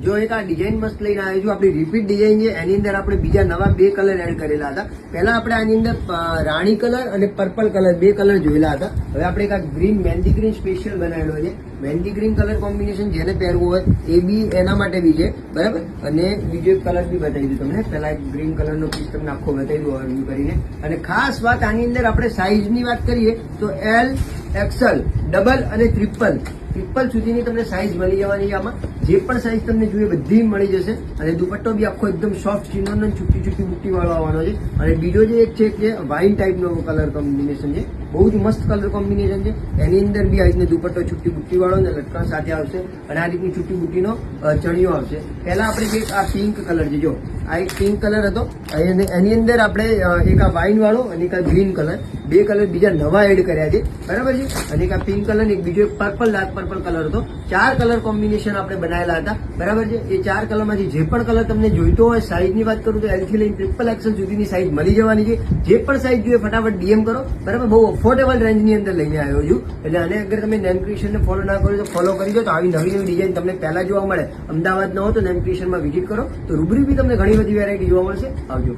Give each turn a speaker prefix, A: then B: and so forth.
A: જો એક આ ડિઝાઇન મસ્ત લઈને આવ્યો છું, આપણી રિપીટ ડિઝાઇન છે. એની અંદર આપણે બીજા નવા 2 કલર એડ કરેલા હતા. પહેલા આપણે આની અંદર રાણી કલર અને પર્પલ કલર 2 કલર જોયેલા હતા. હવે આપણે એક આ ગ્રીન મહેંદી ગ્રીન સ્પેશિયલ બનાવેલો છે. મહેંદી ગ્રીન કલર કોમ્બિનેશન જેને પહેરવું હોય એ બી એના માટે બી છે, બરાબર. અને બીજો એક કલર બી બતાવી દઉં તમને. પહેલા એક ગ્રીન કલરનો પીસ તમને આખો બતાવી દઉં રજૂ કરીને. અને ખાસ વાત આની અંદર આપણે સાઇઝની વાત કરીએ તો એલ, એક્સેલ, ડબલ અને ટ્રિપલ સુધીની તમને સાઇઝ મળી જવાની છે. આમાં જે પણ સાઇઝ તમને જોઈએ બધી મળી જશે. અને દુપટ્ટો બી આખો એકદમ સોફ્ટ ચિનોનો છૂટી છૂટી બુટ્ટી વાળો આવવાનો છે. અને બીજો જે એક છે કે વાઇન ટાઈપનો કલર કોમ્બિનેશન છે, બહુ જ મસ્ત કલર કોમ્બિનેશન છે. એની અંદર બી આ રીતનો દુપટ્ટો છૂટી બુટ્ટી વાળો ને લટકણ સાથે આવશે. અને આ રીતની છૂટી બુટ્ટીનો ચણિયો આવશે. પહેલા આપણે જે આ પિંક કલર છે, જો આ એક પિંક કલર હતો. એની અંદર આપણે એક આ વાઇન વાળો અને એક આ ગ્રીન કલર 2 કલર બીજા નવા એડ કર્યા છે, બરાબર છે. અને એક આ પિંક કલર એક બીજો એક પર્પલ ડાર્ક પર્પલ કલર હતો. 4 કલર કોમ્બિનેશન આપણે બનાવેલા હતા, બરાબર છે. એ 4 કલરમાંથી જે પણ કલર તમને જોઈતો હોય, સાઇઝની વાત કરું તો એલ થી લઈને ટ્રિપલ એક્સેલ સુધીની સાઇઝ મળી જવાની છે. જે પણ સાઇઝ જોઈએ ફટાફટ ડીએમ કરો, બરાબર. બહુ અફોર્ડેબલ રેન્જની અંદર લઈને આવ્યો છું. એટલે આને અગર તમે નેમ ક્રિએશનને ફોલો ના કરો તો ફોલો કરી દો. તો આવી નવી નવી ડિઝાઇન તમને પહેલા જોવા મળે. અમદાવાદ ન હો તો નેમ ક્રિએશનમાં વિઝિટ કરો તો રૂબરૂ બી તમને ઘણી બધી વેરાયટી જોવા મળશે. આવજો.